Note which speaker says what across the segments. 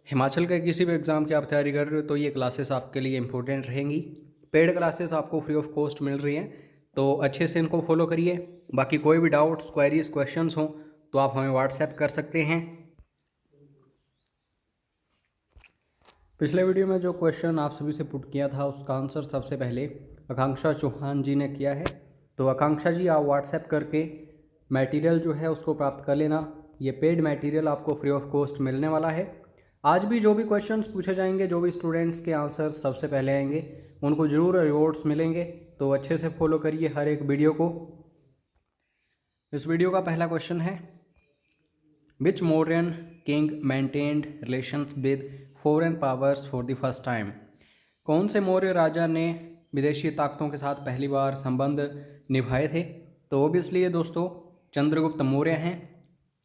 Speaker 1: हिमाचल के किसी भी एग्ज़ाम की आप तैयारी कर रहे हो तो ये क्लासेस आपके लिए इंपॉर्टेंट रहेंगी। पेड क्लासेस आपको फ्री ऑफ कॉस्ट मिल रही हैं, तो अच्छे से इनको फॉलो करिए। बाकी कोई भी डाउट्स, क्वेरीज, क्वेश्चंस हों तो आप हमें व्हाट्सएप कर सकते हैं। पिछले वीडियो में जो क्वेश्चन आप सभी से पुट किया था उसका आंसर सबसे पहले आकांक्षा चौहान जी ने किया है। तो आकांक्षा जी, आप व्हाट्सएप करके मटेरियल जो है उसको प्राप्त कर लेना। ये पेड मटेरियल आपको फ्री ऑफ कॉस्ट मिलने वाला है। आज भी जो भी क्वेश्चंस पूछे जाएंगे, जो भी स्टूडेंट्स के आंसर सबसे पहले आएंगे, उनको ज़रूर रिवॉर्ड्स मिलेंगे। तो अच्छे से फॉलो करिए हर एक वीडियो को। इस वीडियो का पहला क्वेश्चन है, which Mauryan king maintained relations with foreign powers for the first time? कौन से मौर्य राजा ने विदेशी ताकतों के साथ पहली बार संबंध निभाए थे? तो ओबियसली ये दोस्तों चंद्रगुप्त मौर्य हैं,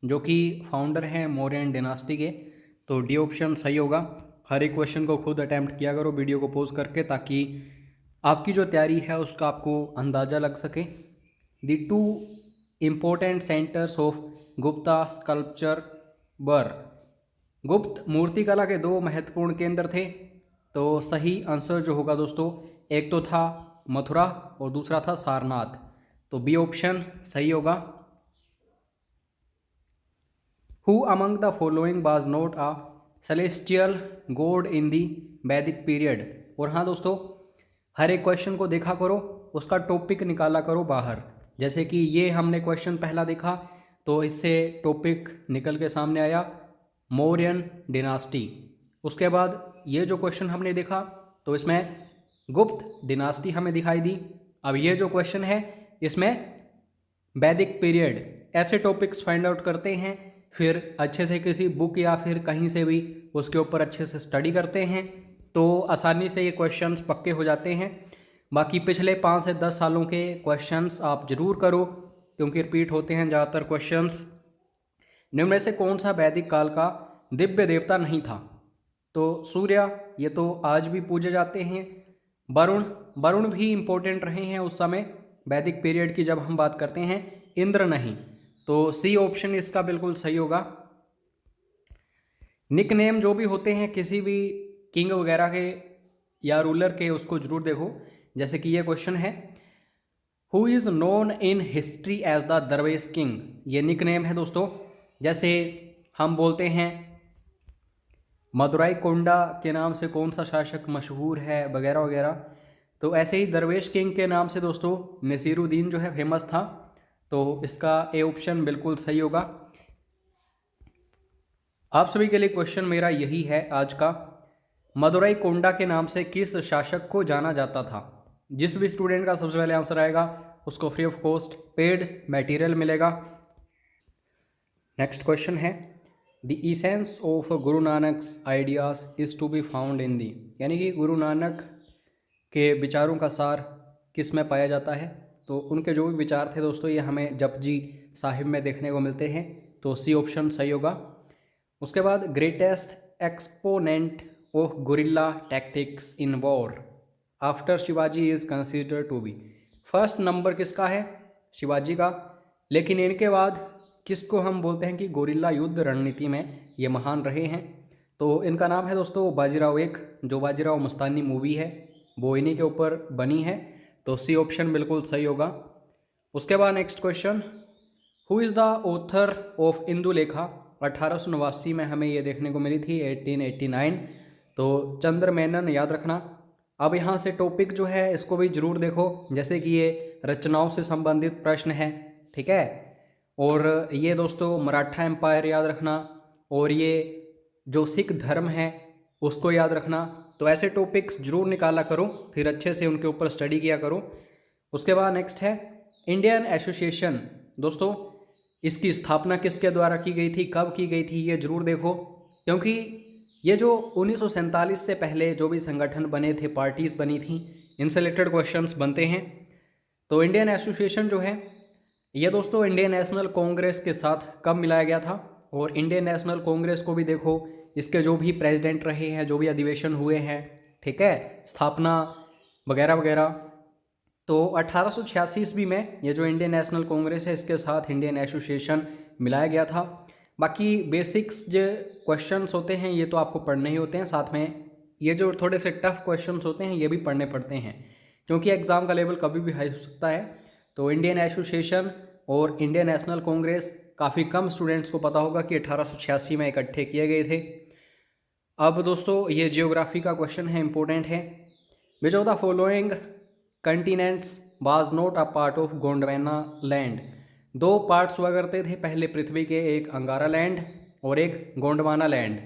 Speaker 1: जो कि फाउंडर हैं मौर्यन डिनास्टी के। तो डी ऑप्शन सही होगा। हर एक क्वेश्चन को खुद अटैम्प्ट किया करो वीडियो को पॉज करके, ताकि आपकी जो तैयारी है उसका आपको अंदाज़ा लग सके। The two important centres of Gupta sculpture were, Gupta मूर्तिकला के दो महत्वपूर्ण केंद्र थे। तो सही आंसर जो होगा दोस्तों, एक तो था मथुरा और दूसरा था सारनाथ। तो बी ऑप्शन सही होगा। Who among the following was not a celestial god in the Vedic period? और हाँ दोस्तों, हर एक क्वेश्चन को देखा करो, उसका टॉपिक निकाला करो बाहर। जैसे कि ये हमने क्वेश्चन पहला देखा तो इससे टॉपिक निकल के सामने आया मौर्यन डिनास्टी। उसके बाद ये जो क्वेश्चन हमने देखा तो इसमें गुप्त डिनास्टी हमें दिखाई दी। अब ये जो क्वेश्चन है इसमें वैदिक पीरियड, ऐसे टॉपिक्स फाइंड आउट करते हैं, फिर अच्छे से किसी बुक या फिर कहीं से भी उसके ऊपर अच्छे से स्टडी करते हैं, तो आसानी से ये क्वेश्चंस पक्के हो जाते हैं। बाकी पिछले 5 से 10 सालों के क्वेश्चंस आप ज़रूर करो, क्योंकि रिपीट होते हैं ज़्यादातर क्वेश्चंस। निम्न में से कौन सा वैदिक काल का दिव्य देवता नहीं था? तो सूर्य, ये तो आज भी पूजे जाते हैं। वरुण, वरुण भी इम्पोर्टेंट रहे हैं उस समय वैदिक पीरियड की जब हम बात करते हैं। इंद्र नहीं। तो सी ऑप्शन इसका बिल्कुल सही होगा। निक नेम जो भी होते हैं किसी भी किंग वगैरह के या रूलर के, उसको जरूर देखो। जैसे कि ये क्वेश्चन है, who is known in history as the dervish king? ये निक नेम है दोस्तों। जैसे हम बोलते हैं मदुराई कोंडा के नाम से कौन सा शासक मशहूर है वगैरह वगैरह, तो ऐसे ही दरवेश किंग के नाम से दोस्तों नसीरुद्दीन जो है फेमस था। तो इसका ए ऑप्शन बिल्कुल सही होगा। आप सभी के लिए क्वेश्चन मेरा यही है आज का, मदुराई कोंडा के नाम से किस शासक को जाना जाता था? जिस भी स्टूडेंट का सबसे पहले आंसर आएगा उसको free of cost paid material मिलेगा। नेक्स्ट क्वेश्चन है, the essence of Guru Nanak's ideas is to be found in the, यानी कि गुरु नानक के विचारों का सार किस में पाया जाता है? तो उनके जो भी विचार थे दोस्तों, ये हमें जपजी साहिब में देखने को मिलते हैं। तो सी ऑप्शन सही होगा। उसके बाद greatest exponent of guerrilla tactics in war after Shivaji is considered to be, first number किसका है? शिवाजी का। लेकिन इनके बाद किसको हम बोलते हैं कि गोरिल्ला युद्ध रणनीति में ये महान रहे हैं? तो इनका नाम है दोस्तों बाजीराव एक, जो बाजीराव मस्तानी मूवी है वो इन्हीं के ऊपर बनी है। तो सी ऑप्शन बिल्कुल सही होगा। उसके बाद next question, who is the author of Indulekha? 1889 में हमें ये देखने को मिली थी, 1889। तो चंद्र मेनन याद रखना। अब यहाँ से टॉपिक जो है इसको भी जरूर देखो, जैसे कि ये रचनाओं से संबंधित प्रश्न है, ठीक है। और ये दोस्तों मराठा एम्पायर याद रखना, और ये जो सिख धर्म है उसको याद रखना। तो ऐसे टॉपिक्स जरूर निकाला करो, फिर अच्छे से उनके ऊपर स्टडी किया करो। उसके बाद नेक्स्ट है इंडियन एसोसिएशन। दोस्तों इसकी स्थापना किसके द्वारा की गई थी, कब की गई थी, ये जरूर देखो, क्योंकि ये जो 1947 से पहले जो भी संगठन बने थे, पार्टीज बनी थी, इनसे रिलेटेड क्वेश्चंस बनते हैं। तो इंडियन एसोसिएशन जो है ये दोस्तों इंडियन नेशनल कांग्रेस के साथ कब मिलाया गया था? और इंडियन नेशनल कांग्रेस को भी देखो, इसके जो भी प्रेसिडेंट रहे हैं, जो भी अधिवेशन हुए हैं, ठीक है, स्थापना वगैरह वगैरह। तो 1886 ईस्वी में ये जो इंडियन नेशनल कांग्रेस है इसके साथ इंडियन एसोसिएशन मिलाया गया था। बाकी बेसिक्स जो क्वेश्चंस होते हैं ये तो आपको पढ़ने ही होते हैं, साथ में ये जो थोड़े से टफ क्वेश्चंस होते हैं ये भी पढ़ने पड़ते हैं, क्योंकि एग्ज़ाम का लेवल कभी भी हाई हो सकता है। तो इंडियन एसोसिएशन और इंडियन नेशनल कांग्रेस काफ़ी कम स्टूडेंट्स को पता होगा कि 1886 में इकट्ठे किए गए थे। अब दोस्तों ये जियोग्राफी का क्वेश्चन है, इंपॉर्टेंट है। Which of the following continents was not a part of Gondwana land. दो पार्ट्स हुआ करते थे पहले पृथ्वी के, एक अंगारा लैंड और एक गोंडवाना लैंड।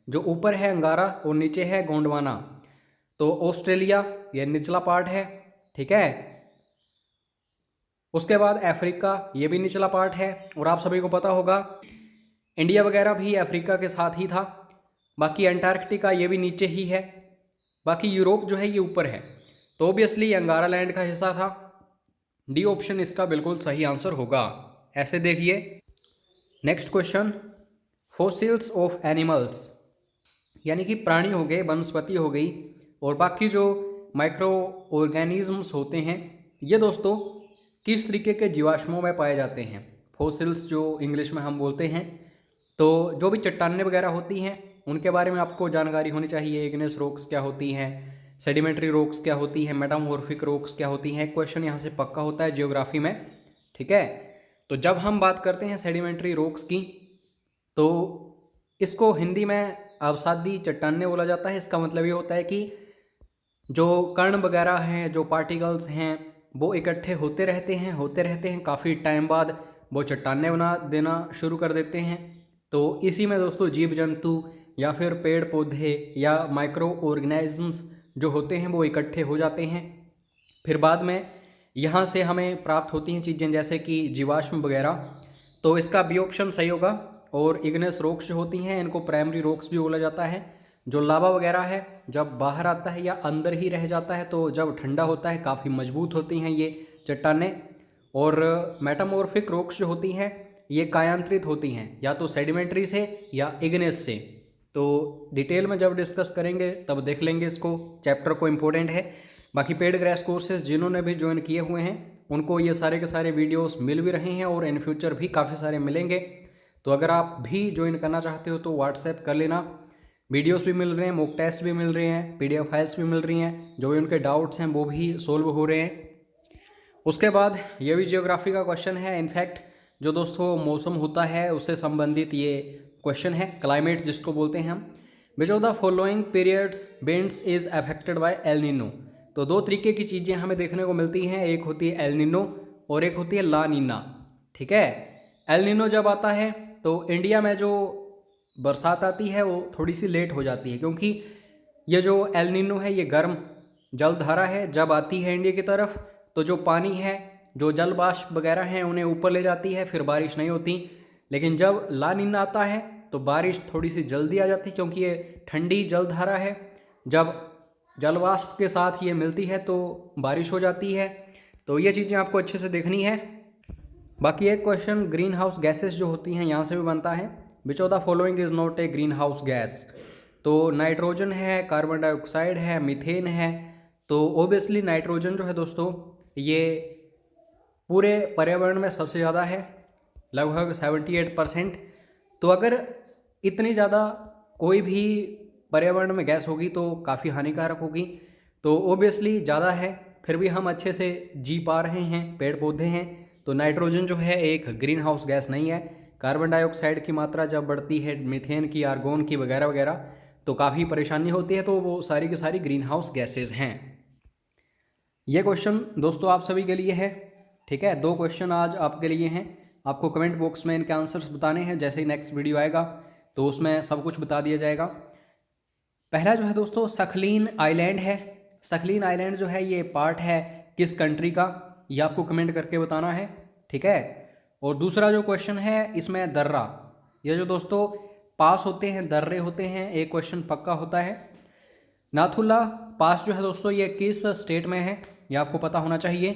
Speaker 1: जो ऊपर है अंगारा और नीचे है गोंडवाना। तो ऑस्ट्रेलिया ये निचला पार्ट है, ठीक है। उसके बाद अफ्रीका ये भी निचला पार्ट है, और आप सभी को पता होगा इंडिया वगैरह भी अफ्रीका के साथ ही था। बाकी अंटार्कटिका ये भी नीचे ही है। बाकी यूरोप जो है ये ऊपर है। तो ऑब्वियसली अंगारा लैंड का हिस्सा था। डी ऑप्शन इसका बिल्कुल सही आंसर होगा। ऐसे देखिए next question, fossils of animals, यानी कि प्राणी हो गए, वनस्पति हो गई, और बाकी जो माइक्रो ऑर्गेनिजम्स होते हैं ये दोस्तों किस तरीके के जीवाश्मों में पाए जाते हैं। फॉसिल्स जो इंग्लिश में हम बोलते हैं, तो जो भी चट्टानें वगैरह होती हैं उनके बारे में आपको जानकारी होनी चाहिए। इग्नेस रॉक्स क्या होती हैं, सेडिमेंट्री रॉक्स क्या होती हैं, मेटामॉर्फिक रॉक्स क्या होती हैं। क्वेश्चन यहाँ से पक्का होता है जियोग्राफी में, ठीक है। तो जब हम बात करते हैं सेडिमेंट्री रॉक्स की, तो इसको हिंदी में अवसादी चट्टानें बोला जाता है। इसका मतलब ये होता है कि जो कण वगैरह हैं, जो पार्टिकल्स हैं, वो इकट्ठे होते रहते हैं काफ़ी टाइम बाद वो चट्टानें बना देना शुरू कर देते हैं। तो इसी में दोस्तों जीव जंतु या फिर पेड़ पौधे या माइक्रो ऑर्गेनिजम्स जो होते हैं वो इकट्ठे हो जाते हैं। फिर बाद में यहाँ से हमें प्राप्त होती हैं चीज़ें जैसे कि जीवाश्म वगैरह। तो इसका बी ऑप्शन सही होगा। और इग्नेस रॉक्स जो होती हैं इनको प्राइमरी रॉक्स भी बोला जाता है। जो लावा वगैरह है जब बाहर आता है या अंदर ही रह जाता है, तो जब ठंडा होता है काफ़ी मजबूत होती हैं ये चट्टानें। और मेटामॉर्फिक रॉक्स जो होती हैं ये कायांतरित होती हैं या तो सेडिमेंट्री से या इग्नेस से। तो डिटेल में जब डिस्कस करेंगे तब देख लेंगे इसको, चैप्टर को, इम्पोर्टेंट है। बाकी पेड क्रैश कोर्सेज जिन्होंने भी ज्वाइन किए हुए हैं उनको ये सारे के सारे वीडियोस मिल भी रहे हैं और इन फ्यूचर भी काफ़ी सारे मिलेंगे। तो अगर आप भी ज्वाइन करना चाहते हो तो व्हाट्सएप कर लेना। वीडियोस भी मिल रहे हैं, मॉक टेस्ट भी मिल रहे हैं, PDF फाइल्स भी मिल रही हैं, जो भी उनके डाउट्स हैं वो भी सोल्व हो रहे हैं। उसके बाद ये भी जियोग्राफी का क्वेश्चन है। इनफैक्ट जो दोस्तों मौसम होता है उससे संबंधित ये क्वेश्चन है, क्लाइमेट जिसको बोलते हैं हम। Which of the following periods winds is affected by El Nino. तो दो तरीके की चीज़ें हमें देखने को मिलती हैं, एक होती है एल नीनो और एक होती है ला नीना, ठीक है। एल नीनो जब आता है तो इंडिया में जो बरसात आती है वो थोड़ी सी लेट हो जाती है, क्योंकि ये जो एल नीनो है ये गर्म जलधारा है। जब आती है इंडिया की तरफ तो जो पानी है, जो जल वाष्प वगैरह हैं उन्हें ऊपर ले जाती है, फिर बारिश नहीं होती। लेकिन जब ला नीना आता है तो बारिश थोड़ी सी जल्दी आ जाती है, क्योंकि ये ठंडी जलधारा है। जब जल वाष्प के साथ ये मिलती है तो बारिश हो जाती है। तो ये चीज़ें आपको अच्छे से देखनी है। बाकी एक क्वेश्चन ग्रीन हाउस गैसेस जो होती हैं यहाँ से भी बनता है। Which of the following is not a green house gas. तो नाइट्रोजन है, कार्बन डाइऑक्साइड है, मीथेन है। तो ओबियसली नाइट्रोजन जो है दोस्तों ये पूरे पर्यावरण में सबसे ज़्यादा है, लगभग 78%। तो अगर इतनी ज़्यादा कोई भी पर्यावरण में गैस होगी तो काफ़ी हानिकारक होगी। तो ओबियसली ज़्यादा है, फिर भी हम अच्छे से जी पा रहे हैं, पेड़ पौधे हैं। तो नाइट्रोजन जो है एक ग्रीन हाउस गैस नहीं है। कार्बन डाइऑक्साइड की मात्रा जब बढ़ती है, मीथेन की, आर्गोन की वगैरह वगैरह, तो काफ़ी परेशानी होती है। तो वो सारी की सारी ग्रीन हाउस गैसेज हैं। ये क्वेश्चन दोस्तों आप सभी के लिए है, ठीक है। दो क्वेश्चन आज आपके लिए हैं। आपको कमेंट बॉक्स में इनके आंसर्स बताने हैं। जैसे ही नेक्स्ट वीडियो आएगा तो उसमें सब कुछ बता दिया जाएगा। पहला जो है दोस्तों सखलीन आइलैंड है। सखलीन आइलैंड जो है ये पार्ट है किस कंट्री का, ये आपको कमेंट करके बताना है, ठीक है। और दूसरा जो क्वेश्चन है इसमें दर्रा, ये जो दोस्तों पास होते हैं, दर्रे होते हैं, एक क्वेश्चन पक्का होता है। नाथुला पास जो है दोस्तों ये किस स्टेट में है, ये आपको पता होना चाहिए।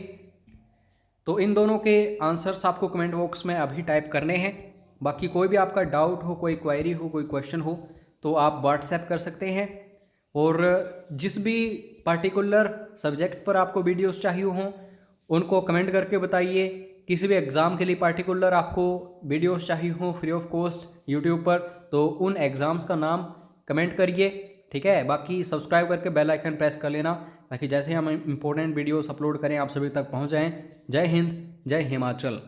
Speaker 1: तो इन दोनों के आंसर्स आपको कमेंट बॉक्स में अभी टाइप करने हैं। बाकी कोई भी आपका डाउट हो, कोई क्वेरी हो, कोई क्वेश्चन हो तो आप व्हाट्सएप कर सकते हैं। और जिस भी पर्टिकुलर सब्जेक्ट पर आपको वीडियोस चाहिए हों उनको कमेंट करके बताइए। किसी भी एग्ज़ाम के लिए पार्टिकुलर आपको वीडियोस चाहिए हो फ्री ऑफ कॉस्ट यूट्यूब पर, तो उन एग्ज़ाम्स का नाम कमेंट करिए, ठीक है। बाकी सब्सक्राइब करके बेल आइकन प्रेस कर लेना, ताकि जैसे हम इंपॉर्टेंट वीडियोस अपलोड करें आप सभी तक पहुंच जाएं। जय हिंद, जय हिमाचल।